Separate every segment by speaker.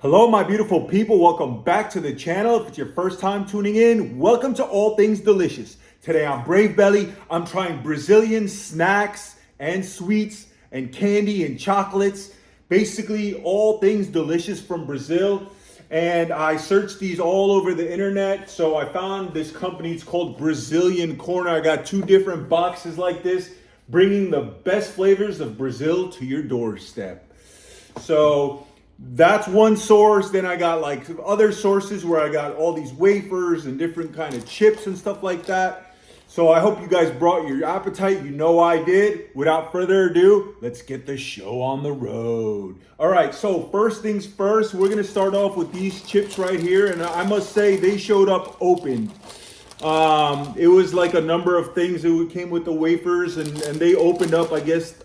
Speaker 1: Hello, my beautiful people. Welcome back to the channel. If it's your first time tuning in, welcome to All Things Delicious. Today on Brave Belly, I'm trying Brazilian snacks and sweets and candy and chocolates. Basically, all things delicious from Brazil. And I searched these all over the internet. So I found this company. It's called Brazilian Corner. I got two different boxes like this, bringing the best flavors of Brazil to your doorstep. So that's one source. Then I got like other sources where I got all these wafers and different kind of chips and stuff like that. So I hope you guys brought your appetite. You know I did. Without further ado, let's get the show on the road. All right, so first things first, we're gonna start off with these chips right here. And I must say they showed up open. It was like a number of things. It came with the wafers and they opened up, I guess,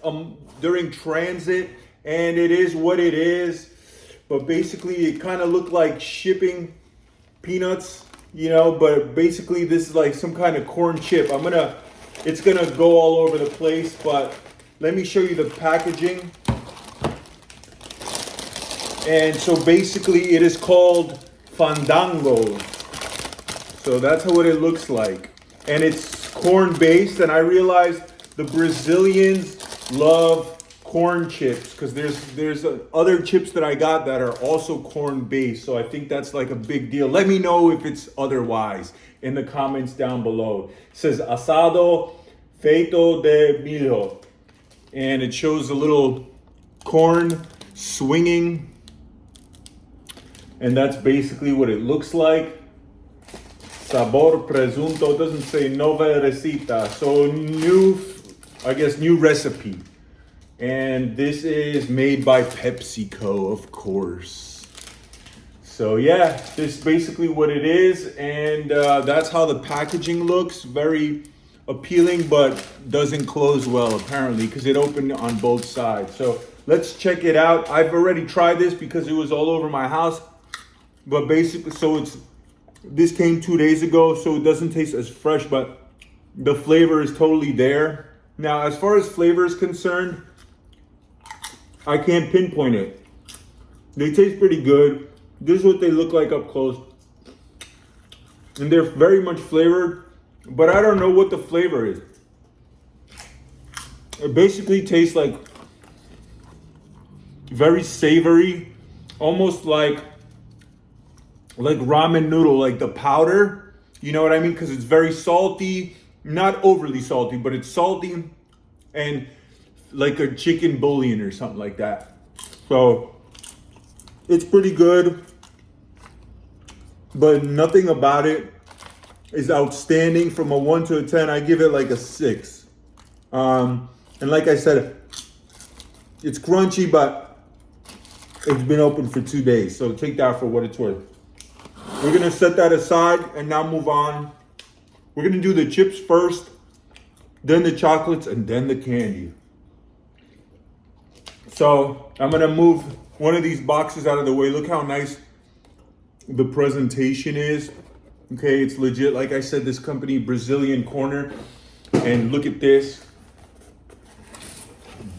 Speaker 1: during transit. And it is what it is. But basically, it kind of looked like shipping peanuts, you know, but basically this is like some kind of corn chip. It's gonna go all over the place, but let me show you the packaging. And so basically it is called Fandango. So that's what it looks like. And it's corn based, and I realized the Brazilians love corn chips because there's other chips that I got that are also corn based, so I think that's like a big deal. Let me know if it's otherwise in the comments down below. It says asado feito de milho, and it shows a little corn swinging, and that's basically what it looks like. Sabor presunto, doesn't say nova receta, so new recipe. And this is made by PepsiCo, of course. So yeah, this is basically what it is. And that's how the packaging looks. Very appealing, but doesn't close well, apparently, because it opened on both sides. So let's check it out. I've already tried this because it was all over my house. But basically, this came 2 days ago, so it doesn't taste as fresh, but the flavor is totally there. Now, as far as flavor is concerned, I can't pinpoint it. They taste pretty good. This is what they look like up close. And they're very much flavored, but I don't know what the flavor is. It basically tastes like very savory, almost like ramen noodle, like the powder. You know what I mean? Because it's very salty, not overly salty, but it's salty and like a chicken bouillon or something like that. So it's pretty good, but nothing about it is outstanding. From a 1 to a 10, I give it like a 6. And like I said, it's crunchy, but it's been open for 2 days. So take that for what it's worth. We're gonna set that aside and now move on. We're gonna do the chips first, then the chocolates, and then the candy. So I'm gonna move one of these boxes out of the way. Look how nice the presentation is. Okay, it's legit. Like I said, this company, Brazilian Corner. And look at this.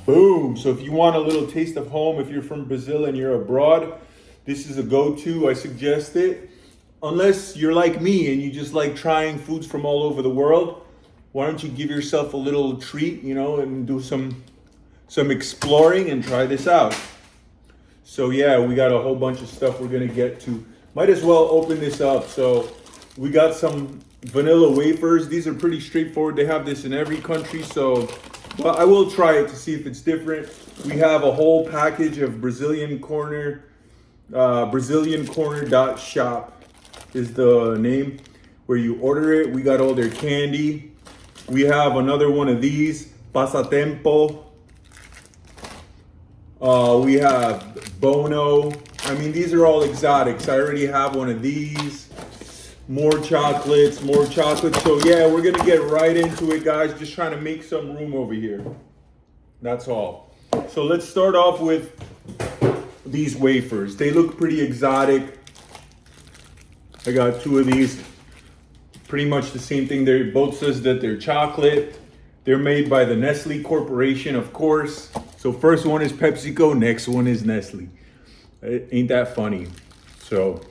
Speaker 1: Boom. So if you want a little taste of home, if you're from Brazil and you're abroad, this is a go-to. I suggest it. Unless you're like me and you just like trying foods from all over the world, why don't you give yourself a little treat, you know, and do some exploring and try this out. So yeah, we got a whole bunch of stuff we're gonna get to. Might as well open this up. So we got some vanilla wafers. These are pretty straightforward. They have this in every country, so but I will try it to see if it's different. We have a whole package of Brazilian Corner. BrazilianCorner.shop is the name where you order it. We got all their candy. We have another one of these, Passatempo. We have Bono. I mean, these are all exotics. I already have one of these. More chocolates, more chocolates. So yeah, we're gonna get right into it, guys. Just trying to make some room over here. That's all. So let's start off with these wafers. They look pretty exotic. I got two of these. Pretty much the same thing. They both says that they're chocolate. They're made by the Nestle Corporation, of course. So first one is PepsiCo, next one is Nestle. Ain't that funny? So,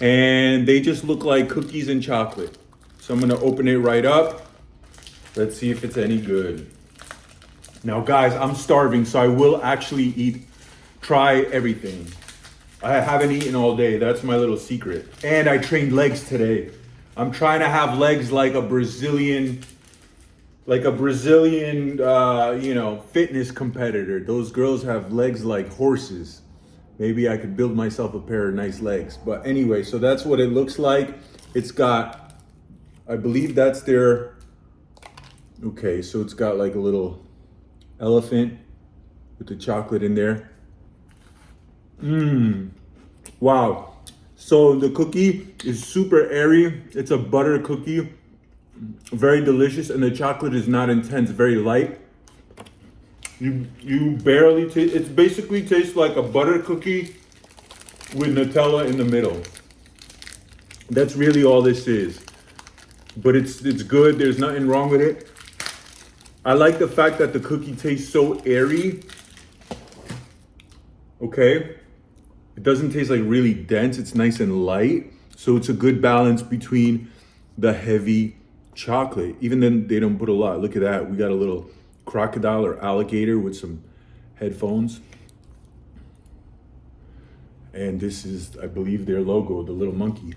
Speaker 1: and they just look like cookies and chocolate. So I'm gonna open it right up. Let's see if it's any good. Now guys, I'm starving, so I will actually try everything. I haven't eaten all day. That's my little secret. And I trained legs today. I'm trying to have legs like a Brazilian, fitness competitor. Those girls have legs like horses. Maybe I could build myself a pair of nice legs. But anyway, so that's what it looks like. It's got, I believe that's their, okay, so it's got like a little elephant with the chocolate in there. Wow. So the cookie is super airy. It's a butter cookie. Very delicious, and the chocolate is not intense, very light. You barely taste, it basically tastes like a butter cookie with Nutella in the middle. That's really all this is. But it's good, there's nothing wrong with it. I like the fact that the cookie tastes so airy. Okay? It doesn't taste like really dense, it's nice and light. So it's a good balance between the heavy chocolate. Even then they don't put a lot. Look at that. We got a little crocodile or alligator with some headphones. And this is, I believe, their logo, the little monkey.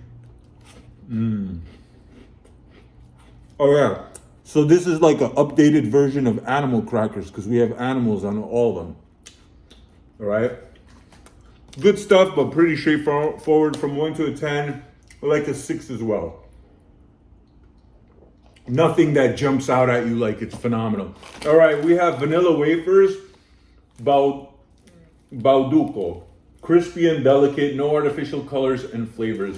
Speaker 1: Oh yeah. So this is like an updated version of animal crackers because we have animals on all of them. All right. Good stuff, but pretty straightforward. From 1 to a 10, I like a 6 as well. Nothing that jumps out at you like it's phenomenal. All right, we have vanilla wafers, Balduco. Crispy and delicate, no artificial colors and flavors.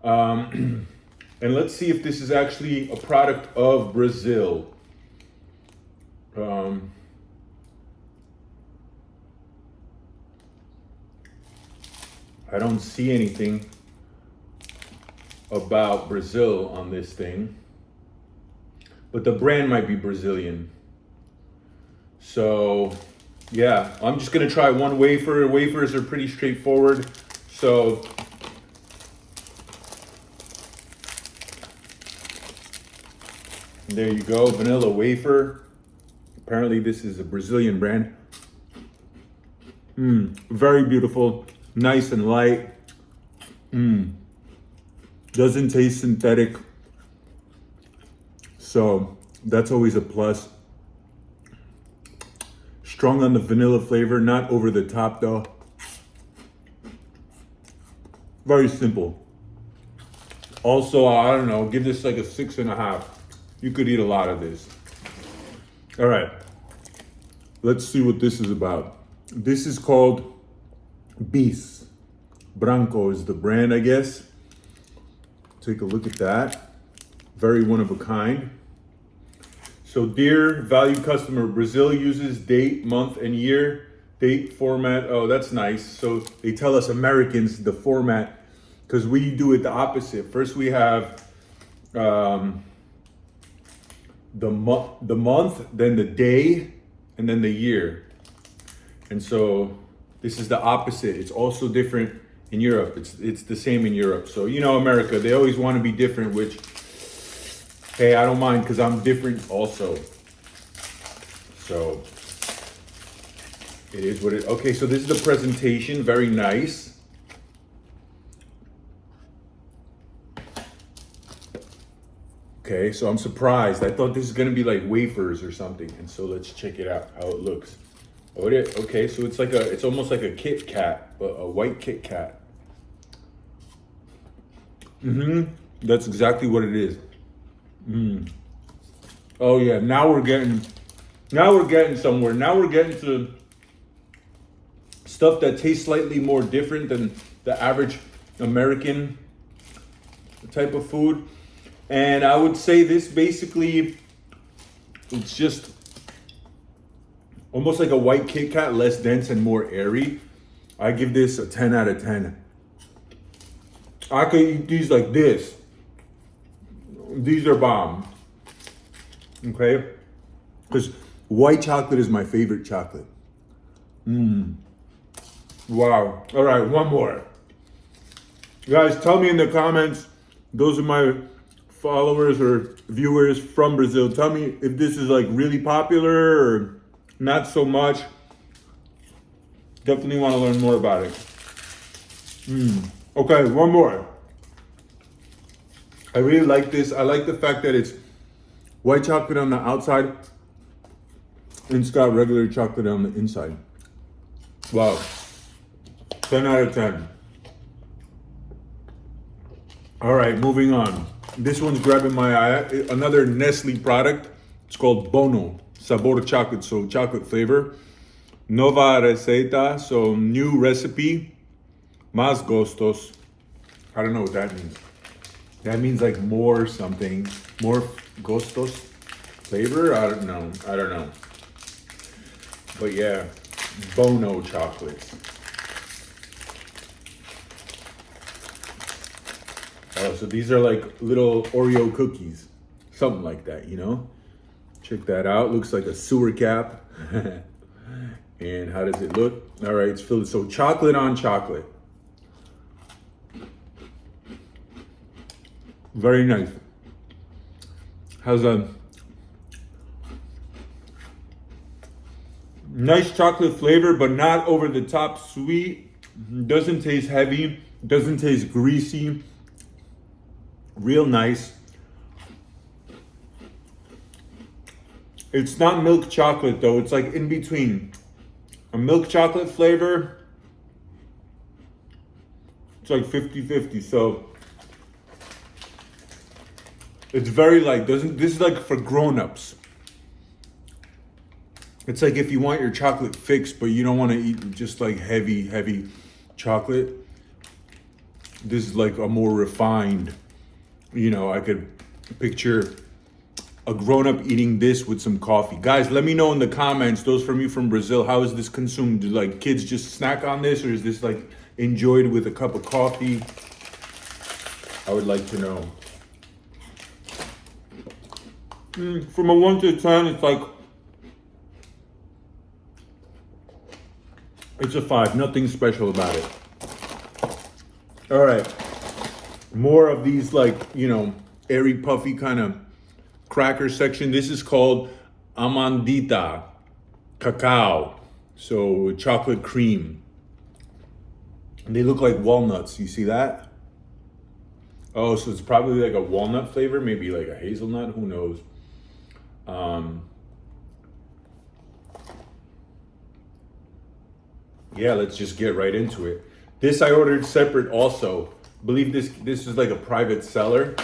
Speaker 1: And let's see if this is actually a product of Brazil. I don't see anything about Brazil on this thing, but the brand might be Brazilian. So yeah, I'm just gonna try one wafer. Wafers are pretty straightforward. So there you go, vanilla wafer. Apparently this is a Brazilian brand. Very beautiful, nice and light. Doesn't taste synthetic. So that's always a plus. Strong on the vanilla flavor, not over the top though. Very simple. Also, I don't know, give this like a 6.5. You could eat a lot of this. All right, let's see what this is about. This is called Bis. Branco is the brand, I guess. Take a look at that. Very one of a kind. So dear valued customer, Brazil uses date, month, and year. Date format, oh, that's nice. So they tell us Americans the format, because we do it the opposite. First we have the month, then the day, and then the year. And so this is the opposite. It's also different in Europe. It's the same in Europe. So, you know, America, they always want to be different, which, hey, I don't mind because I'm different also. So it is what it, okay, so this is the presentation, very nice. Okay, so I'm surprised. I thought this is gonna be like wafers or something. And so let's check it out, how it looks. Oh, okay, so it's like it's almost like a Kit Kat, but a white Kit Kat. That's exactly what it is. Oh yeah, now we're getting somewhere. Now we're getting to stuff that tastes slightly more different than the average American type of food. And I would say this basically, it's just almost like a white Kit Kat, less dense and more airy. I give this a 10 out of 10. I could eat these like this. These are bomb. Okay? Because white chocolate is my favorite chocolate. Wow. All right, one more. Guys, tell me in the comments, those are my followers or viewers from Brazil. Tell me if this is like really popular or not so much. Definitely want to learn more about it. Okay, one more. I really like this. I like the fact that it's white chocolate on the outside and it's got regular chocolate on the inside. Wow. 10 out of 10. All right, moving on. This one's grabbing my eye. Another Nestle product. It's called Bono. Sabor chocolate, so chocolate flavor. Nova receta, so new recipe. Más gustos. I don't know what that means. That means like more something. More gustos flavor? I don't know. But yeah, Bono chocolates. Oh, so these are like little Oreo cookies. Something like that, you know? Check that out. Looks like a sewer cap. And how does it look? All right, it's filled. So chocolate on chocolate. Very nice. Has a nice chocolate flavor, but not over the top sweet. Doesn't taste heavy. Doesn't taste greasy. Real nice. It's not milk chocolate though. It's like in between. A milk chocolate flavor. It's like 50-50. So it's very light. This is like for grown-ups. It's like if you want your chocolate fixed, but you don't want to eat just like heavy chocolate. This is like a more refined, you know, I could picture a grown-up eating this with some coffee. Guys, let me know in the comments, those from you from Brazil, how is this consumed? Do like kids just snack on this, or is this like enjoyed with a cup of coffee? I would like to know. From a 1 to 10, it's like, it's a 5. Nothing special about it. All right. More of these like, you know, airy, puffy kind of cracker section. This is called Amandita Cacao. So chocolate cream. And they look like walnuts. You see that? Oh, so it's probably like a walnut flavor, maybe like a hazelnut, who knows? Yeah, let's just get right into it. This I ordered separate also. I believe this is like a private seller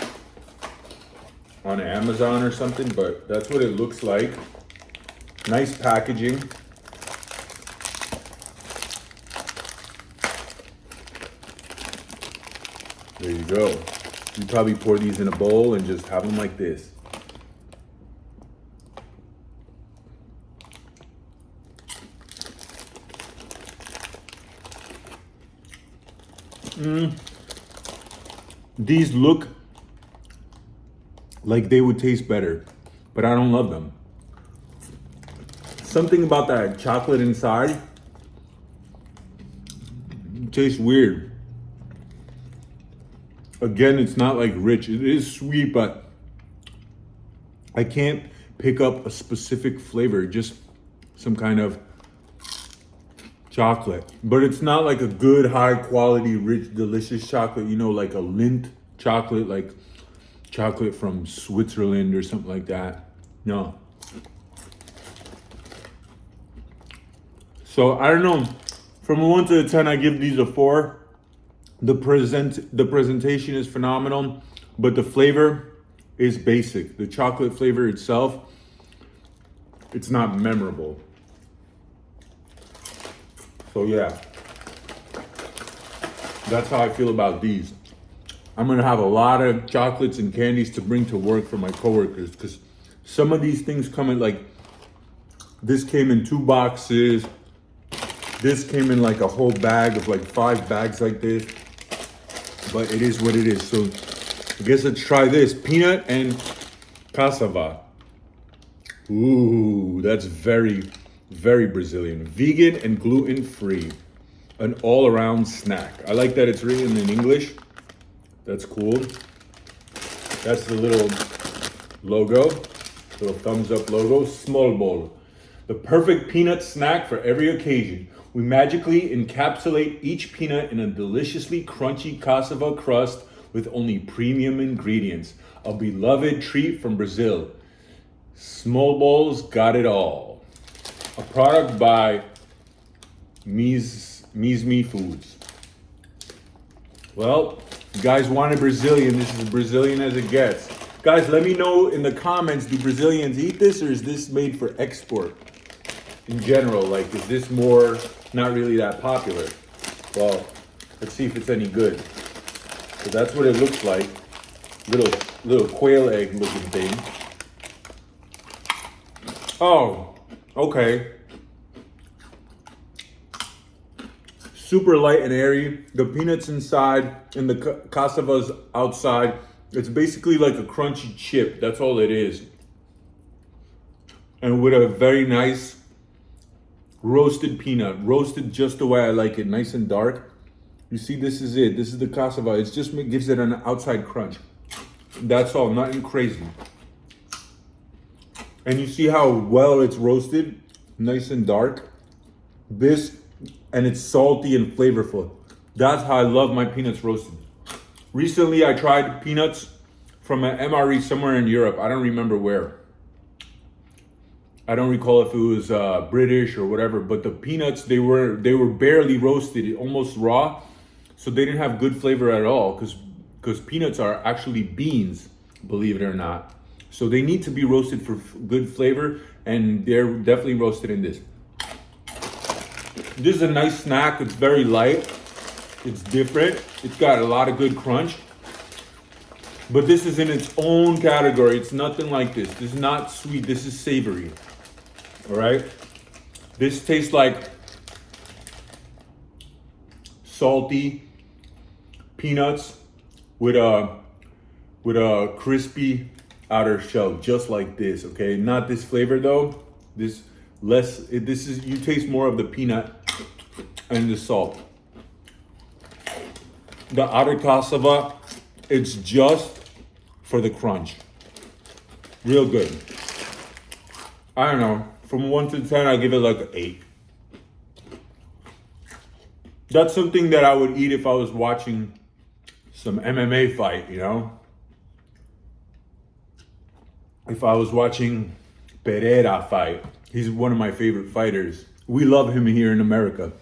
Speaker 1: on Amazon or something, but that's what it looks like. Nice packaging. There you go. You probably pour these in a bowl and just have them like this. These look like they would taste better, but I don't love them. Something about that chocolate inside tastes weird. Again, it's not like rich. It is sweet, but I can't pick up a specific flavor, just some kind of chocolate. But it's not like a good, high quality, rich, delicious chocolate, you know, like a Lindt chocolate, like chocolate from Switzerland or something like that. No. So I don't know. From a 1 to a 10, I give these a 4. The presentation is phenomenal, but the flavor is basic. The chocolate flavor itself, it's not memorable. So yeah, that's how I feel about these. I'm gonna have a lot of chocolates and candies to bring to work for my coworkers, because some of these things come in like, this came in 2 boxes. This came in like a whole bag of like 5 bags like this. But it is what it is. So I guess let's try this. Peanut and cassava. Ooh, that's very, very Brazilian. Vegan and gluten-free. an all-around snack. I like that it's written in English. That's cool. That's the little logo, little thumbs up logo. Small bowl. The perfect peanut snack for every occasion. We magically encapsulate each peanut in a deliciously crunchy cassava crust with only premium ingredients. A beloved treat from Brazil. Small Bowls got it all. A product by Me Foods. Well, you guys wanted Brazilian. This is as Brazilian as it gets. Guys, let me know in the comments, do Brazilians eat this, or is this made for export in general? Like, is this more not really that popular? Well, let's see if it's any good. So that's what it looks like. Little quail egg looking thing. Oh, okay. Super light and airy. The peanuts inside and the cassava's outside. It's basically like a crunchy chip. That's all it is. And with a very nice roasted peanut. Roasted just the way I like it. Nice and dark. You see, this is it. This is the cassava. It just gives it an outside crunch. That's all. Nothing crazy. And you see how well it's roasted. Nice and dark. This, and it's salty and flavorful. That's how I love my peanuts roasted. Recently, I tried peanuts from an MRE somewhere in Europe. I don't remember where. I don't recall if it was British or whatever, but the peanuts, they were barely roasted, almost raw. So they didn't have good flavor at all because peanuts are actually beans, believe it or not. So they need to be roasted for good flavor, and they're definitely roasted in this. This is a nice snack. It's very light. It's different. It's got a lot of good crunch. But this is in its own category. It's nothing like this. This is not sweet. This is savory. All right? This tastes like salty peanuts with a crispy outer shell, just like this, okay? Not this flavor though. This is, you taste more of the peanut and the salt. The outer cassava, it's just for the crunch. Real good. I don't know, from 1 to 10, I give it like an 8. That's something that I would eat if I was watching some MMA fight, you know? If I was watching Pereira fight. He's one of my favorite fighters. We love him here in America.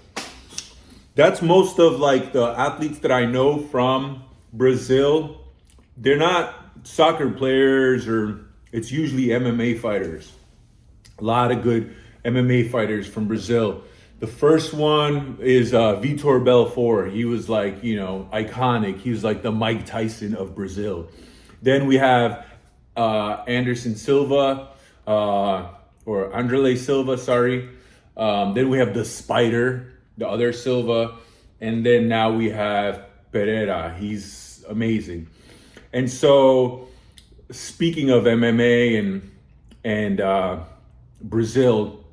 Speaker 1: That's most of like the athletes that I know from Brazil. They're not soccer players, or it's usually MMA fighters. A lot of good MMA fighters from Brazil. The first one is Vitor Belfort. He was like, you know, iconic. He was like the Mike Tyson of Brazil. Then we have Anderson Silva, or Anderley Silva, sorry. Then we have the Spider, the other Silva. And then now we have Pereira. He's amazing. And so, speaking of MMA and Brazil,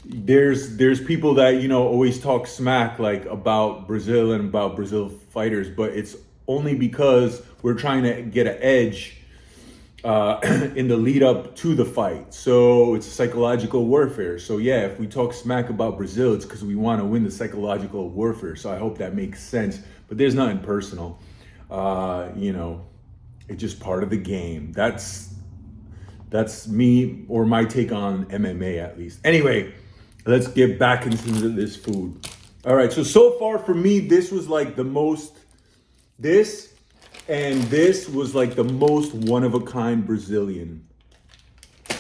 Speaker 1: there's people that, you know, always talk smack like about Brazil and about Brazil fighters, but it's only because we're trying to get an edge in the lead up to the fight. So it's psychological warfare. So yeah, if we talk smack about Brazil, it's because we want to win the psychological warfare. So I hope that makes sense. But there's nothing personal. You know, it's just part of the game. That's me, or my take on MMA at least. Anyway, let's get back into this food. All right, so far for me, this was like the most, this was like the most one-of-a-kind Brazilian.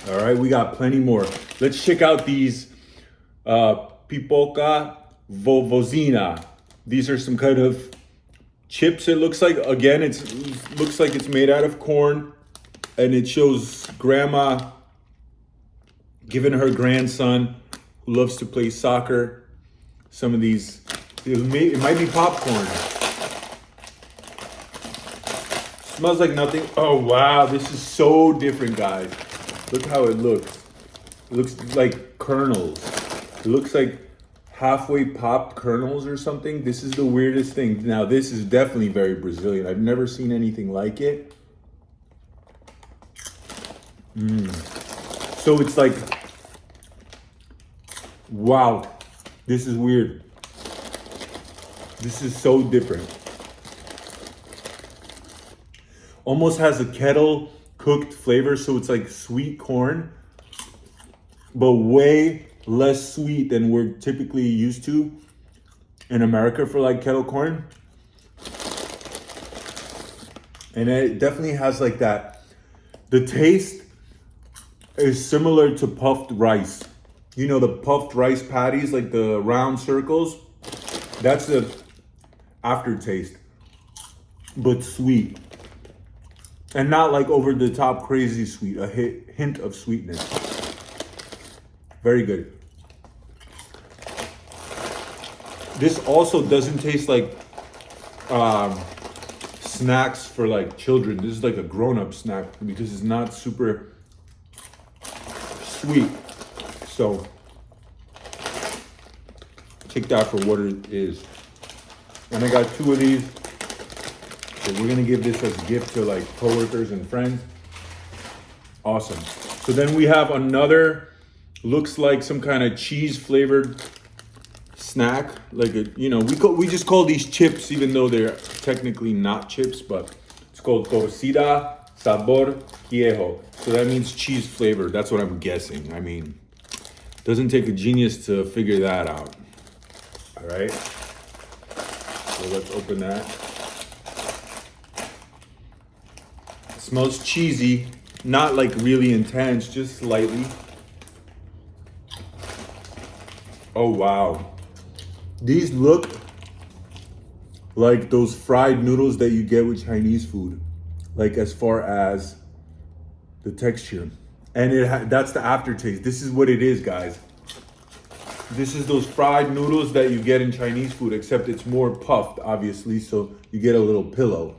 Speaker 1: All right, we got plenty more. Let's check out these pipoca vovozina. These are some kind of chips, it looks like. Again, it looks like it's made out of corn, and it shows grandma giving her grandson, who loves to play soccer, some of these. It might be popcorn. Smells like nothing. Oh wow, this is so different, guys. Look how it looks. It looks like kernels. It looks like halfway popped kernels or something. This is the weirdest thing. Now, this is definitely very Brazilian. I've never seen anything like it. So it's like, wow, this is weird. This is so different. Almost has a kettle cooked flavor, so it's like sweet corn, but way less sweet than we're typically used to in America for like kettle corn. And it definitely has like that. The taste is similar to puffed rice. You know, the puffed rice patties, like the round circles. That's the aftertaste, but sweet. And not like over the top crazy sweet, a hint of sweetness. Very good. This also doesn't taste like snacks for like children. This is like a grown-up snack because it's not super sweet. So take that for what it is. And I got 2 of these. So we're gonna give this as a gift to like coworkers and friends. Awesome. So then we have another, looks like some kind of cheese flavored snack. Like a, you know, we just call these chips, even though they're technically not chips, but it's called torcida sabor quiejo. So that means cheese flavor. That's what I'm guessing. I mean, doesn't take a genius to figure that out. All right. So let's open that. It smells cheesy, not like really intense, just slightly. Oh, wow. These look like those fried noodles that you get with Chinese food, like as far as the texture. And that's the aftertaste. This is what it is, guys. This is those fried noodles that you get in Chinese food, except it's more puffed, obviously, so you get a little pillow.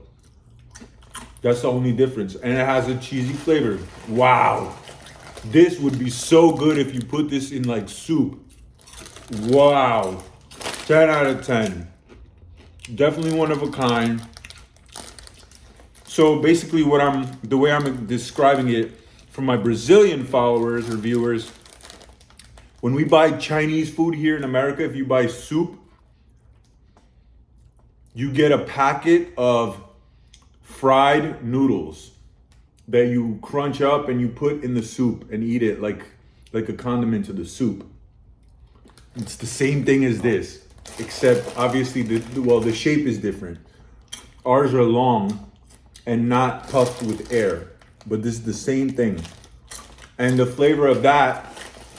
Speaker 1: That's the only difference. And it has a cheesy flavor. Wow. This would be so good if you put this in like soup. Wow. 10 out of 10. Definitely one of a kind. So basically the way I'm describing it for my Brazilian followers or viewers, when we buy Chinese food here in America, if you buy soup, you get a packet of fried noodles that you crunch up and you put in the soup and eat it like a condiment to the soup. It's the same thing as this, except obviously the shape is different. Ours are long and not puffed with air, but this is the same thing. And the flavor of that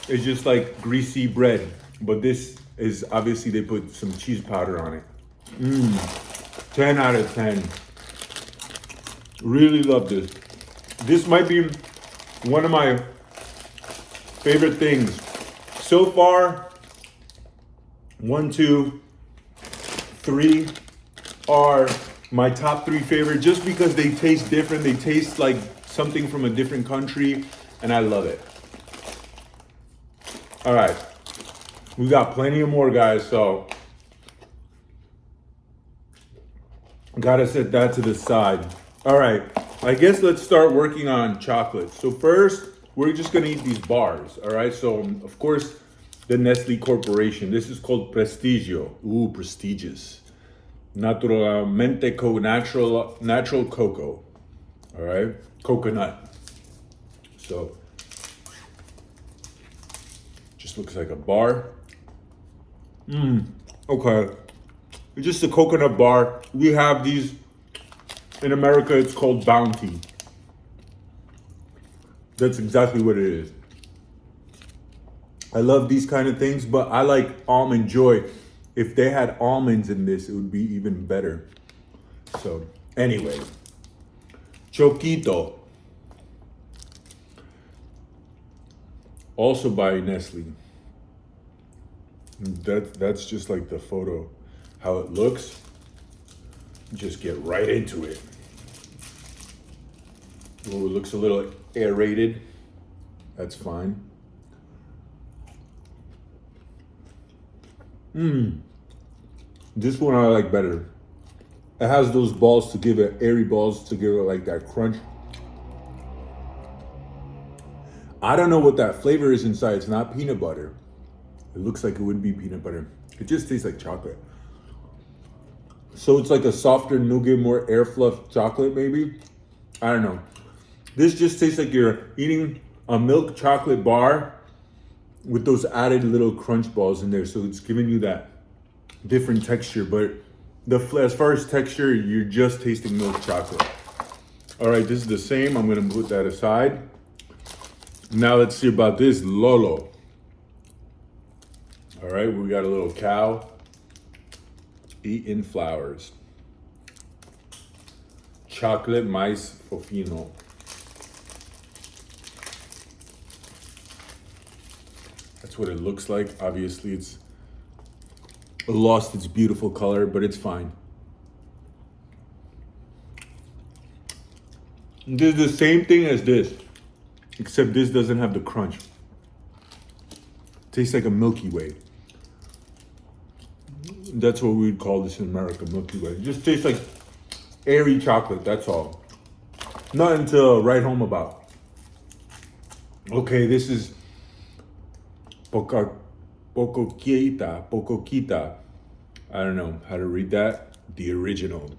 Speaker 1: is just like greasy bread, but this is obviously they put some cheese powder on it. 10 out of 10. Really love this. This might be one of my favorite things. So far, 1, 2, 3 are my top 3 favorite just because they taste different. They taste like something from a different country, and I love it. All right, we got plenty of more, guys, so gotta set that to the side. All right, I guess let's start working on chocolate. So first, we're just gonna eat these bars, all right? So, of course, the Nestle Corporation. This is called Prestigio. Ooh, prestigious. Naturalmente natural cocoa, all right? Coconut. So, just looks like a bar. Okay. It's just a coconut bar. We have these in America, it's called Bounty. That's exactly what it is. I love these kind of things, but I like Almond Joy. If they had almonds in this, it would be even better. So, anyway. Choquito. Also by Nestle. That's just like the photo, how it looks. Just get right into it. Oh, it looks a little aerated. That's fine. This one I like better. It has those balls to give it, airy balls to give it like that crunch. I don't know what that flavor is inside. It's not peanut butter. It looks like it would be peanut butter. It just tastes like chocolate. So it's like a softer nougat, more air fluff chocolate maybe. I don't know. This just tastes like you're eating a milk chocolate bar with those added little crunch balls in there. So it's giving you that different texture. But as far as texture, you're just tasting milk chocolate. All right, this is the same. I'm gonna put that aside. Now let's see about this Lolo. All right, we got a little cow eating flowers. Chocolate mais fofino. That's what it looks like. Obviously, it's lost its beautiful color, but it's fine. This is the same thing as this, except this doesn't have the crunch. Tastes like a Milky Way. That's what we'd call this in America, Milky Way. It just tastes like airy chocolate, that's all. Nothing to write home about. Okay, this is Pocoquita. I don't know how to read that. The original.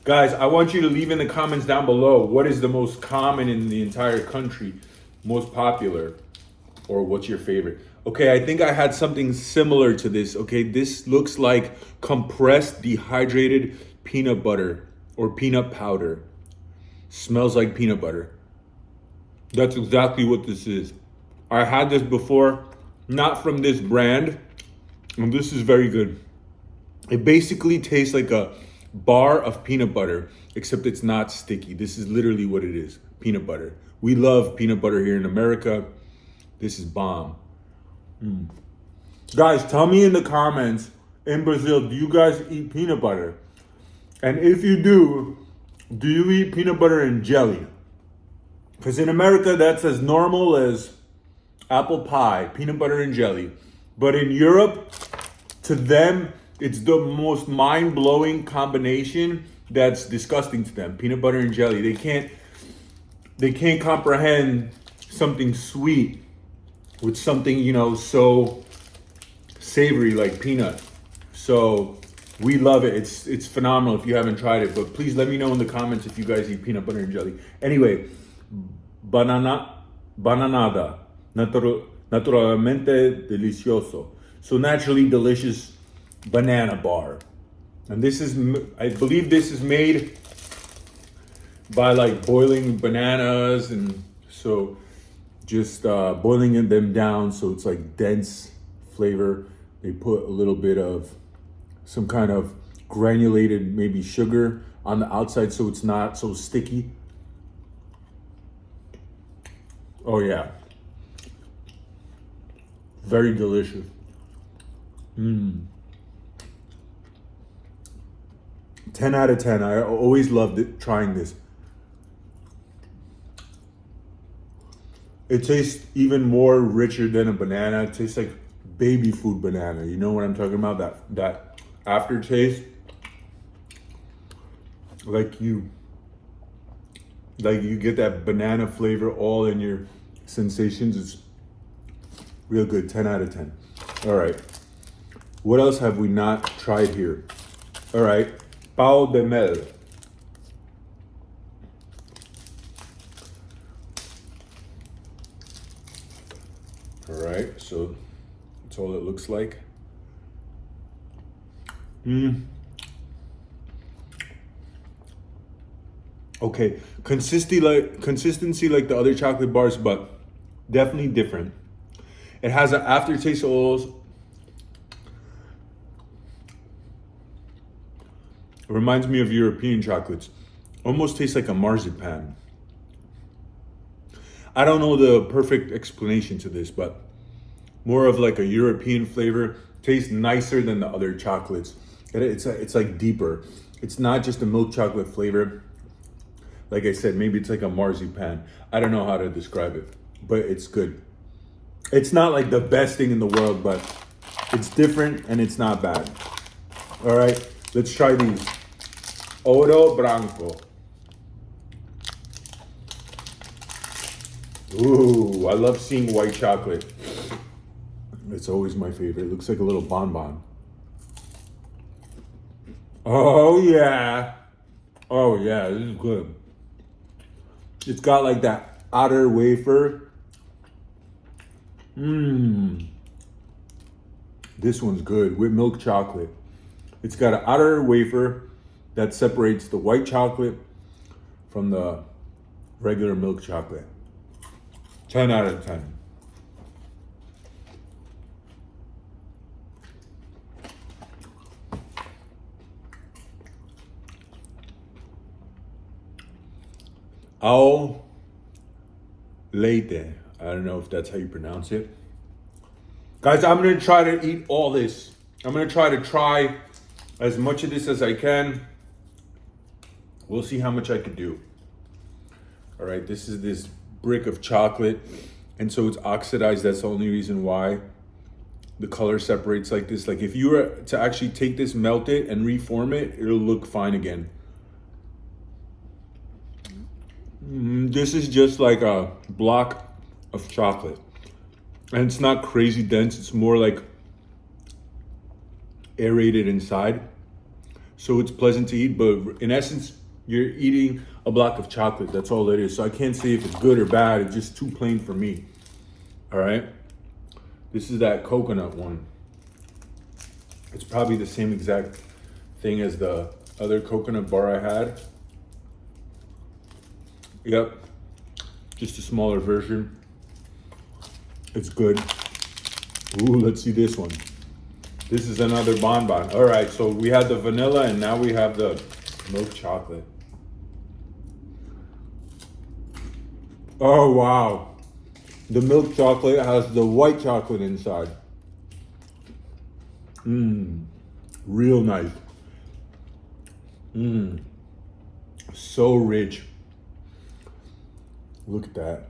Speaker 1: Guys, I want you to leave in the comments down below what is the most common in the entire country, most popular, or what's your favorite. Okay, I think I had something similar to this. Okay, this looks like compressed dehydrated peanut butter or peanut powder. Smells like peanut butter. That's exactly what this is. I had this before, not from this brand, and this is very good. It basically tastes like a bar of peanut butter, except it's not sticky. This is literally what it is, peanut butter. We love peanut butter here in America. This is bomb. Guys, tell me in the comments, in Brazil, do you guys eat peanut butter? And if you do you eat peanut butter and jelly? Because in America, that's as normal as apple pie, peanut butter and jelly. But in Europe, to them, it's the most mind-blowing combination that's disgusting to them. Peanut butter and jelly. They can't comprehend something sweet with something, so savory like peanut. So we love it. It's phenomenal if you haven't tried it. But please let me know in the comments if you guys eat peanut butter and jelly. Anyway, bananada. Naturalmente delicioso. So naturally delicious banana bar. And this is, I believe this is made by like boiling bananas, and so just boiling them down so it's like dense flavor. They put a little bit of some kind of granulated maybe sugar on the outside so it's not so sticky. Oh yeah. Very delicious. 10 out of 10. I always loved trying this. It tastes even more richer than a banana. It tastes like baby food banana. You know what I'm talking about? That aftertaste. Like you get that banana flavor all in your sensations. It's real good. 10 out of 10. All right. What else have we not tried here? All right. Pão de mel. All right, so that's all it looks like. Okay, consistency like the other chocolate bars, but definitely different. It has an aftertaste of oils. It reminds me of European chocolates. Almost tastes like a marzipan. I don't know the perfect explanation to this, but more of like a European flavor. Tastes nicer than the other chocolates. It's like deeper. It's not just a milk chocolate flavor. Like I said, maybe it's like a marzipan. I don't know how to describe it, but it's good. It's not like the best thing in the world, but it's different and it's not bad. All right, let's try these. Oro Branco. Ooh, I love seeing white chocolate. It's always my favorite. It looks like a little bonbon. Oh yeah. Oh yeah, this is good. It's got like that outer wafer. Mmm. This one's good with milk chocolate. It's got an outer wafer that separates the white chocolate from the regular milk chocolate. 10 out of 10. Ao leite. I don't know if that's how you pronounce it. Guys, I'm gonna try to eat all this. I'm gonna try as much of this as I can. We'll see how much I can do. All right, this is this brick of chocolate, and so it's oxidized. That's the only reason why the color separates like this. Like if you were to actually take this, melt it, and reform it, it'll look fine again. This is just like a block of chocolate. And it's not crazy dense. It's more like aerated inside. So it's pleasant to eat, but in essence, you're eating a block of chocolate. That's all it is. So I can't say if it's good or bad. It's just too plain for me. All right. This is that coconut one. It's probably the same exact thing as the other coconut bar I had. Yep. Just a smaller version. It's good. Ooh, let's see this one. This is another bonbon. All right, so we had the vanilla and now we have the milk chocolate. Oh, wow. The milk chocolate has the white chocolate inside. Real nice. So rich. Look at that.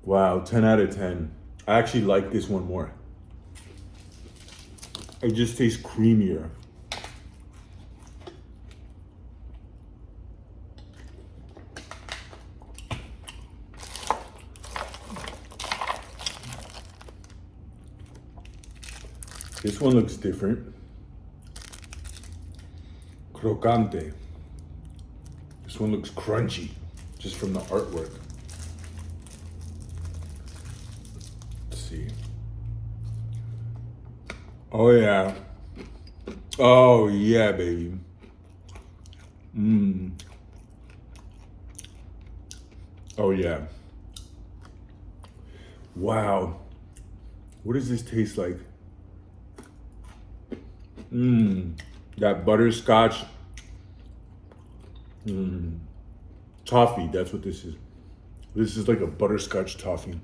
Speaker 1: Wow, 10 out of 10. I actually like this one more. It just tastes creamier. This one looks different. Crocante. This one looks crunchy, just from the artwork. Let's see. Oh yeah. Oh yeah, baby. Oh yeah. Wow. What does this taste like? That butterscotch toffee. That's what this is. This is like a butterscotch toffee.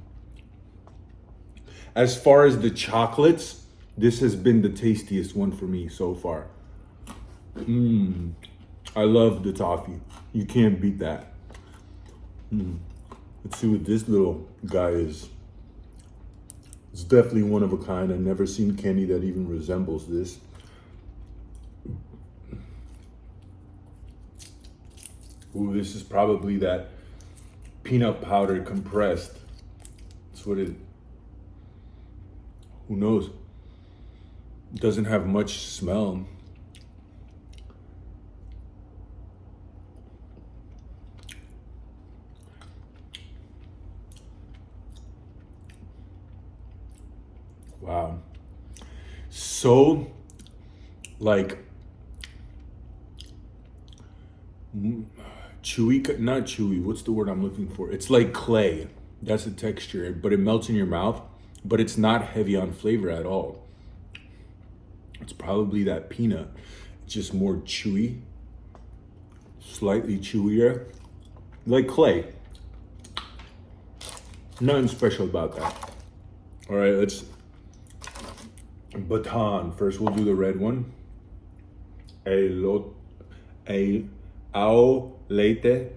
Speaker 1: As far as the chocolates, this has been the tastiest one for me so far. I love the toffee. You can't beat that. Let's see what this little guy is. It's definitely one of a kind. I've never seen candy that even resembles this. Ooh, this is probably that peanut powder compressed. That's what it, who knows? It doesn't have much smell. Wow. So, like, chewy, not chewy, what's the word I'm looking for? It's like clay. That's the texture, but it melts in your mouth, but it's not heavy on flavor at all. It's probably that peanut. It's just more chewy, slightly chewier, like clay. Nothing special about that. All right, let's, baton. First, we'll do the red one. Ao leite.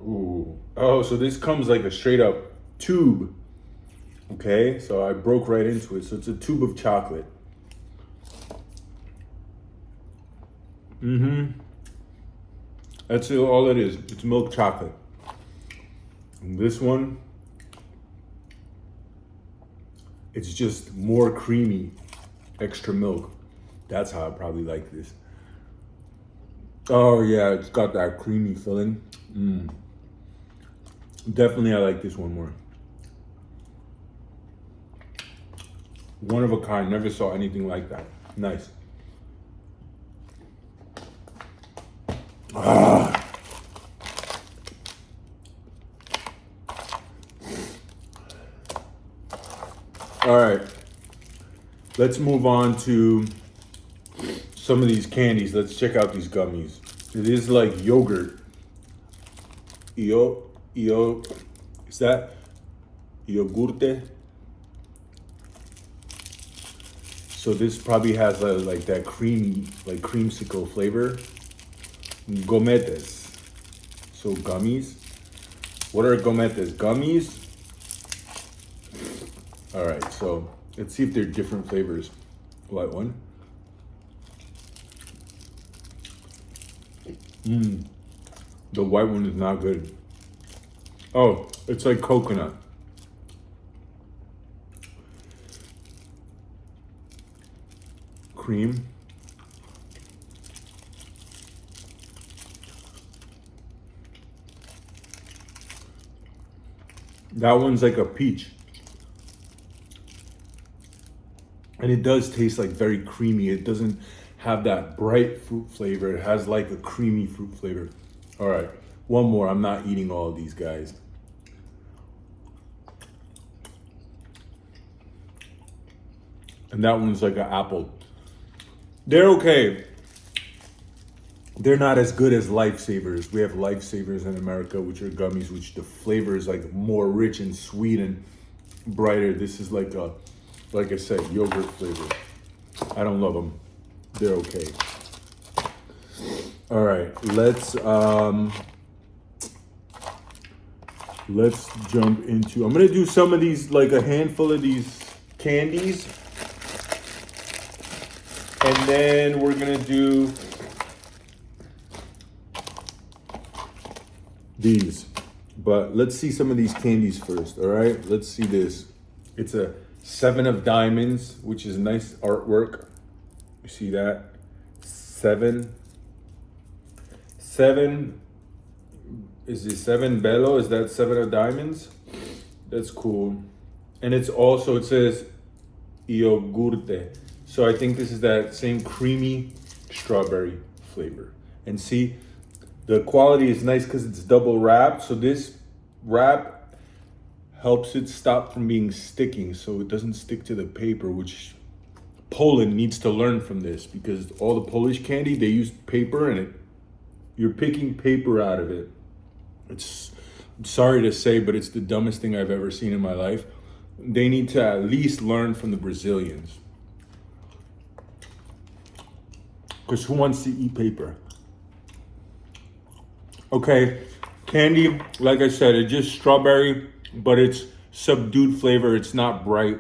Speaker 1: Ooh. Oh, so this comes like a straight up tube. Okay, so I broke right into it. So it's a tube of chocolate. Mm-hmm. That's all it is. It's milk chocolate. And this one, it's just more creamy, extra milk. That's how I probably like this. Oh yeah, it's got that creamy filling. Definitely I like this one more. One of a kind, never saw anything like that. Nice. Ah. All right, let's move on to some of these candies. Let's check out these gummies. It is like yogurt. Is that yogurte? So this probably has like that creamy, like creamsicle flavor. Gometes. So gummies. What are gometes? Gummies? All right, so let's see if they're different flavors. White one. The white one is not good. Oh, it's like coconut. Cream. That one's like a peach. And it does taste like very creamy. It doesn't have that bright fruit flavor. It has like a creamy fruit flavor. All right, one more. I'm not eating all of these guys. And that one's like an apple. They're okay. They're not as good as Lifesavers. We have Lifesavers in America, which are gummies, which the flavor is like more rich and sweet and brighter. This is like I said, yogurt flavor. I don't love them. They're okay. All right, let's jump into. I'm gonna do some of these, like a handful of these candies, and then we're gonna do these. But let's see some of these candies first. All right, let's see this. It's a 7 of diamonds, which is nice artwork. You see that? 7. Is it 7 bello? Is that 7 of diamonds? That's cool. And it's also, it says yogurte. So I think this is that same creamy strawberry flavor. And see, the quality is nice because it's double wrapped. So this wrap helps it stop from being sticking, so it doesn't stick to the paper, which Poland needs to learn from this, because all the Polish candy, they use paper, and you're picking paper out of it. I'm sorry to say, but it's the dumbest thing I've ever seen in my life. They need to at least learn from the Brazilians. Because who wants to eat paper? Okay, candy, like I said, it's just strawberry, but it's subdued flavor. It's not bright.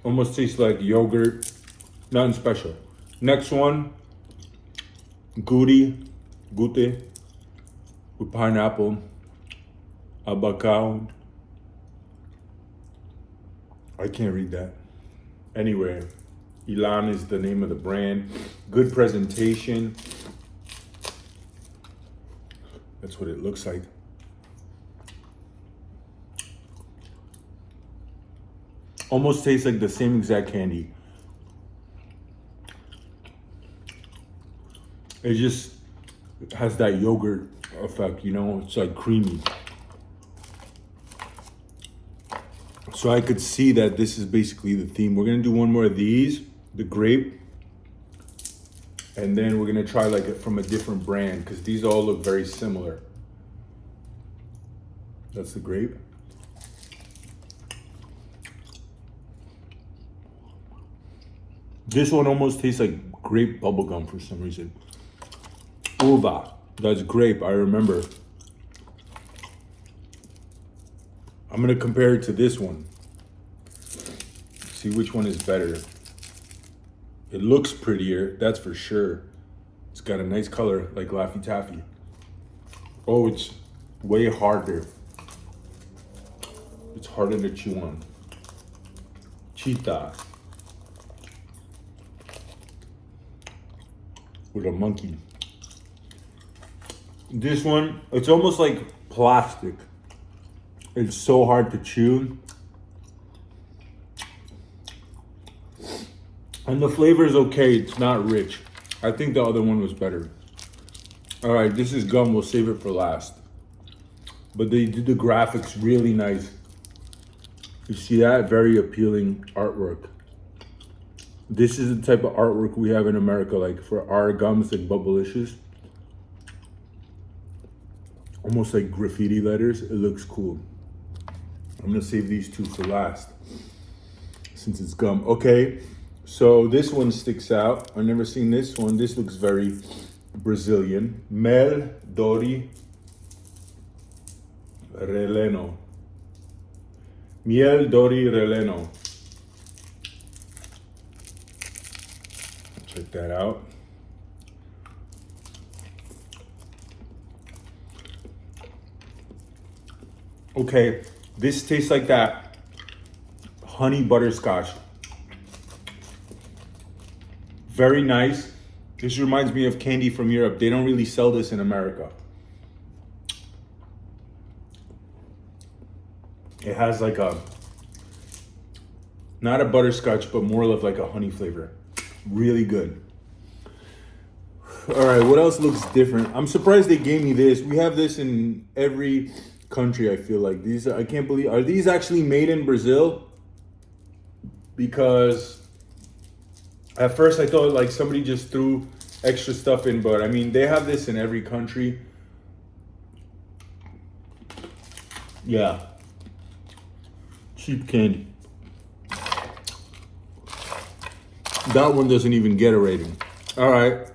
Speaker 1: Almost tastes like yogurt. Nothing special. Next one, gute with pineapple, abacao. I can't read that. Anyway, Elan is the name of the brand. Good presentation. That's what it looks like. Almost tastes like the same exact candy. It just has that yogurt effect, you know? It's like creamy. So I could see that this is basically the theme. We're gonna do one more of these, the grape. And then we're gonna try like it from a different brand, because these all look very similar. That's the grape. This one almost tastes like grape bubblegum for some reason. Uva. That's grape, I remember. I'm gonna compare it to this one. See which one is better. It looks prettier, that's for sure. It's got a nice color, like Laffy Taffy. Oh, it's way harder. It's harder to chew on. Cheetah. With a monkey. This one, it's almost like plastic. It's so hard to chew. And the flavor is okay, it's not rich. I think the other one was better. All right, this is gum, we'll save it for last. But they did the graphics really nice. You see that? Very appealing artwork. This is the type of artwork we have in America, like for our gums, like Bubblicious. Almost like graffiti letters, it looks cool. I'm gonna save these two for last, since it's gum. Okay, so this one sticks out. I've never seen this one. This looks very Brazilian. Mel Dori Releno. Miel Dori Releno. Check that out. Okay, this tastes like that honey butterscotch. Very nice. This reminds me of candy from Europe. They don't really sell this in America. It has like a, not a butterscotch, but more of like a honey flavor. Really good. All right, what else looks different? I'm surprised they gave me this. We have this in every country, I feel like. These, I can't believe, are these actually made in Brazil? Because at first I thought like somebody just threw extra stuff in, but I mean, they have this in every country. Yeah. Cheap candy. That one doesn't even get a rating. All right,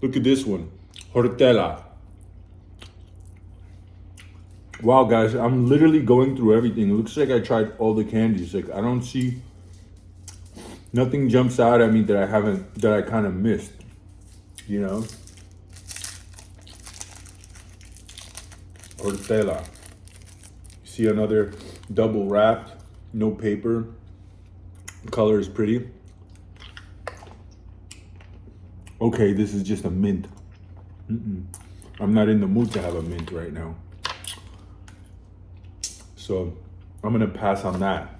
Speaker 1: look at this one. Hortela. Wow, guys, I'm literally going through everything. It looks like I tried all the candies. Like, I don't see, nothing jumps out at me that I haven't, that I kind of missed, you know? Hortela. See another double wrapped, no paper. The color is pretty. Okay, this is just a mint. I'm not in the mood to have a mint right now. So I'm gonna pass on that.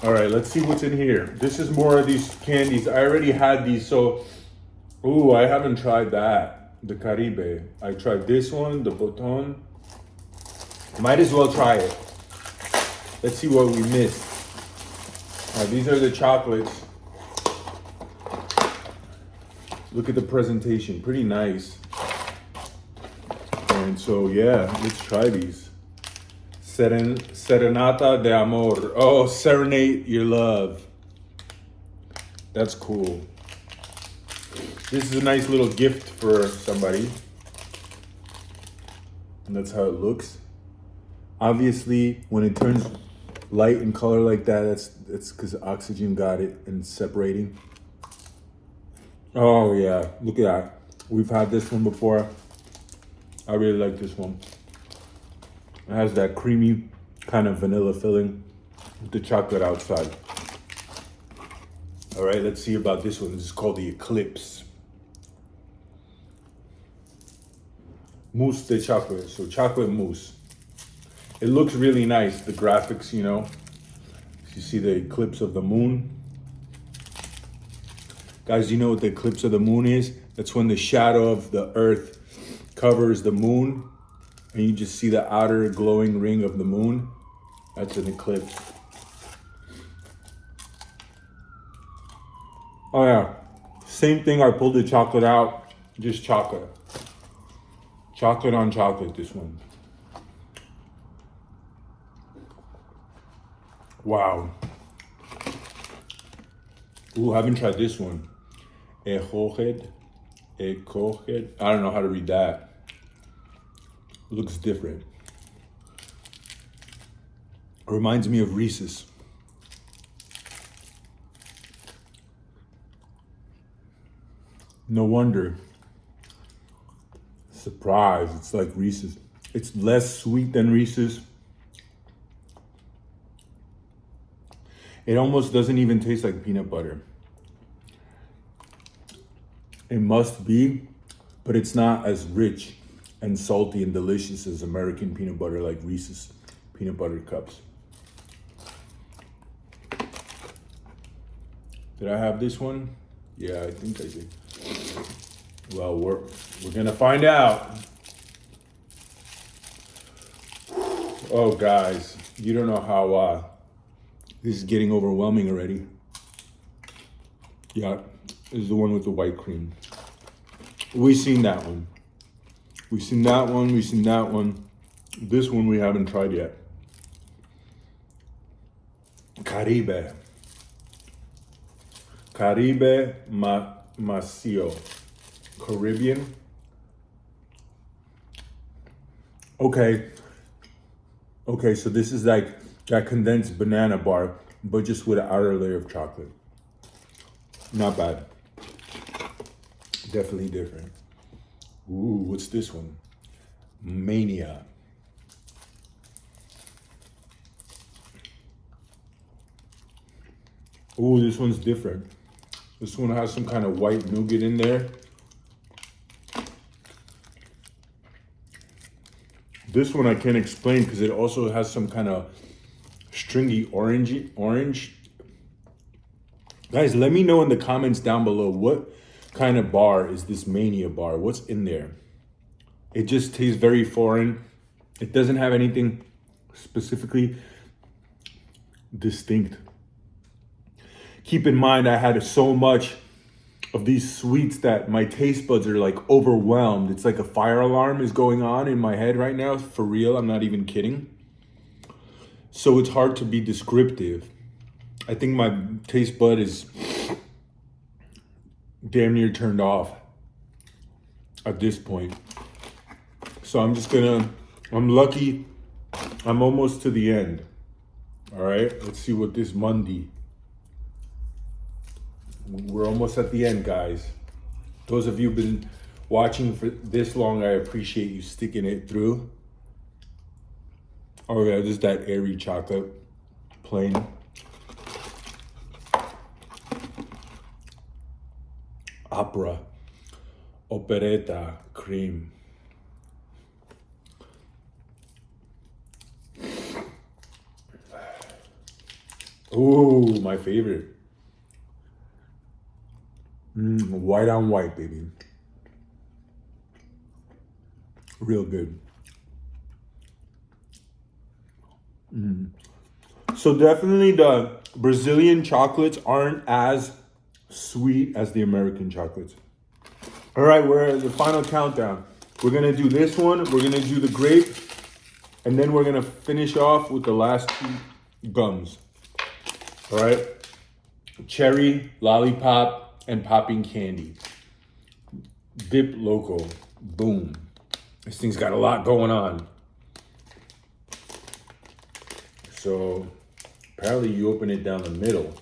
Speaker 1: All right, let's see what's in here. This is more of these candies. I already had these, so, ooh, I haven't tried that. The Caribe. I tried this one, the Boton. Might as well try it. Let's see what we missed. All right, these are the chocolates. Look at the presentation, pretty nice. And so, yeah, let's try these. Serenata de Amor. Oh, serenade your love. That's cool. This is a nice little gift for somebody. And that's how it looks. Obviously, when it turns light in color like that, that's because oxygen got it and separating. Oh yeah, look at that. We've had this one before. I really like this one. It has that creamy kind of vanilla filling with the chocolate outside. All right, let's see about this one. This is called the Eclipse. Mousse de chocolate, so chocolate mousse. It looks really nice, the graphics, you know. You see the eclipse of the moon. Guys, you know what the eclipse of the moon is? That's when the shadow of the earth covers the moon and you just see the outer glowing ring of the moon. That's an eclipse. Oh yeah, same thing, I pulled the chocolate out, just chocolate. Chocolate on chocolate, this one. Wow. Ooh, I haven't tried this one. Ejohed Ecoget. I don't know how to read that. Looks different. Reminds me of Reese's. No wonder. Surprise, it's like Reese's. It's less sweet than Reese's. It almost doesn't even taste like peanut butter. It must be, but it's not as rich and salty and delicious as American peanut butter, like Reese's peanut butter cups. Did I have this one? Yeah, I think I did. Well, we're gonna find out. Oh, guys, you don't know how this is getting overwhelming already. Yeah, this is the one with the white cream. We've seen that one. We've seen that one. We've seen that one. This one we haven't tried yet. Caribe Macio. Caribbean. Okay, so this is like that condensed banana bar, but just with an outer layer of chocolate. Not bad. Definitely different. Ooh, what's this one? Mania. Ooh, this one's different. This one has some kind of white nougat in there. This one I can't explain because it also has some kind of stringy orange. Guys, let me know in the comments down below what kind of bar is this Mania bar? What's in there? It just tastes very foreign. It doesn't have anything specifically distinct. Keep in mind, I had so much of these sweets that my taste buds are like overwhelmed. It's like a fire alarm is going on in my head right now. For real, I'm not even kidding. So it's hard to be descriptive. I think my taste bud is damn near turned off at this point. So I'm lucky. I'm almost to the end. All right, let's see what this Monday. We're almost at the end, guys. Those of you who've been watching for this long, I appreciate you sticking it through. Oh yeah, just that airy chocolate, plain. Opera, operetta, cream. Ooh, my favorite. White on white, baby. Real good. So definitely the Brazilian chocolates aren't as sweet as the American chocolates. All right, we're at the final countdown. We're gonna do this one, we're gonna do the grape, and then we're gonna finish off with the last two gums. All right, cherry, lollipop, and popping candy. Dip Loco, boom. This thing's got a lot going on. So apparently you open it down the middle.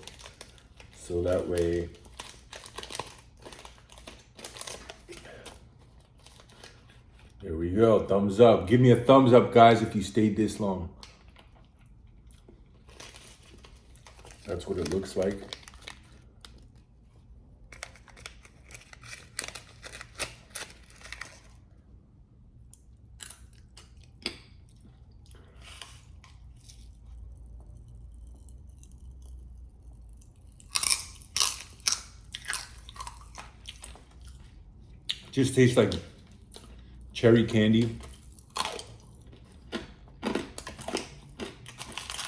Speaker 1: So that way, there we go, thumbs up. Give me a thumbs up, guys, if you stayed this long. That's what it looks like. Just tastes like cherry candy.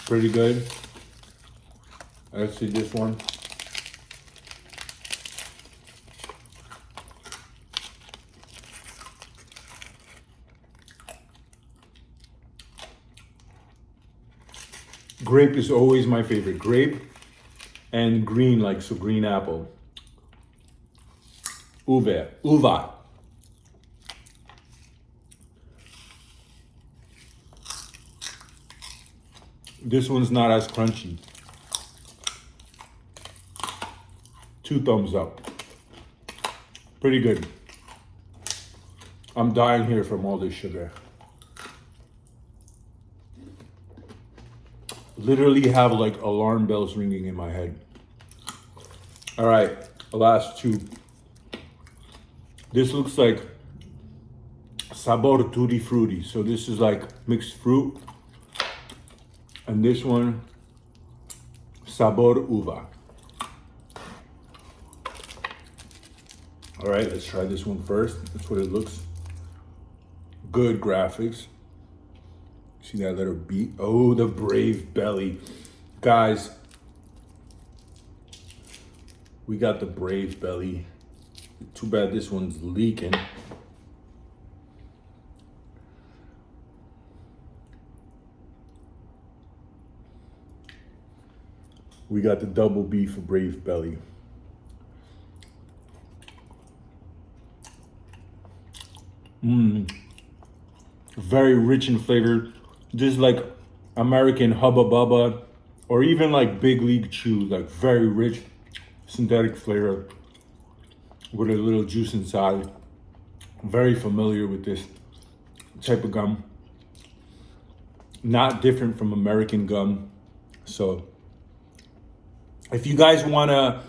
Speaker 1: Pretty good. Let's see this one. Grape is always my favorite. Grape and green, like so green apple. Uva. This one's not as crunchy. 2 thumbs up. Pretty good. I'm dying here from all this sugar. Literally have like alarm bells ringing in my head. All right, the last 2. This looks like Sabor Tutti Frutti. So this is like mixed fruit. And this one, Sabor Uva. All right, let's try this one first. That's what it looks. Good graphics. See that little beat? Oh, the brave belly. Guys, we got the brave belly. Too bad this one's leaking. We got the double B for brave belly. Very rich in flavor. Just like American Hubba Bubba or even like Big League Chew, like very rich synthetic flavor with a little juice inside. Very familiar with this type of gum. Not different from American gum. So if you guys want to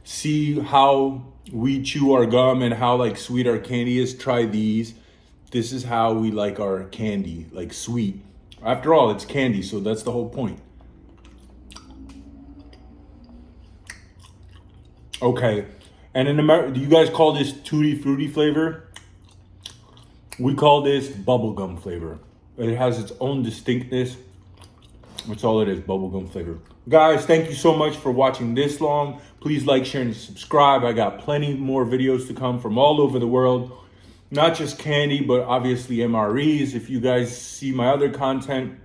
Speaker 1: see how we chew our gum and how like sweet our candy is, try these. This is how we like our candy, like sweet. After all, it's candy, so that's the whole point. Okay, and in America, do you guys call this Tutti Frutti flavor? We call this bubblegum flavor. It has its own distinctness. That's all it is, bubblegum flavor. Guys, thank you so much for watching this long. Please like, share, and subscribe. I got plenty more videos to come from all over the world. Not just candy, but obviously MREs. If you guys see my other content,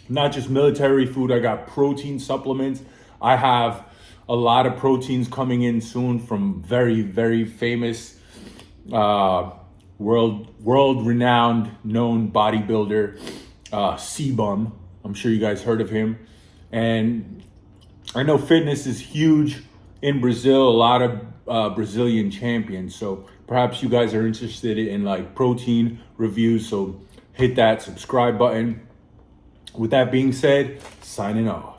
Speaker 1: not just military food, I got protein supplements. I have a lot of proteins coming in soon from very, very famous, world-renowned, known bodybuilder, C-Bum. I'm sure you guys heard of him. And I know fitness is huge in Brazil, a lot of Brazilian champions. So perhaps you guys are interested in like protein reviews. So hit that subscribe button. With that being said, signing off.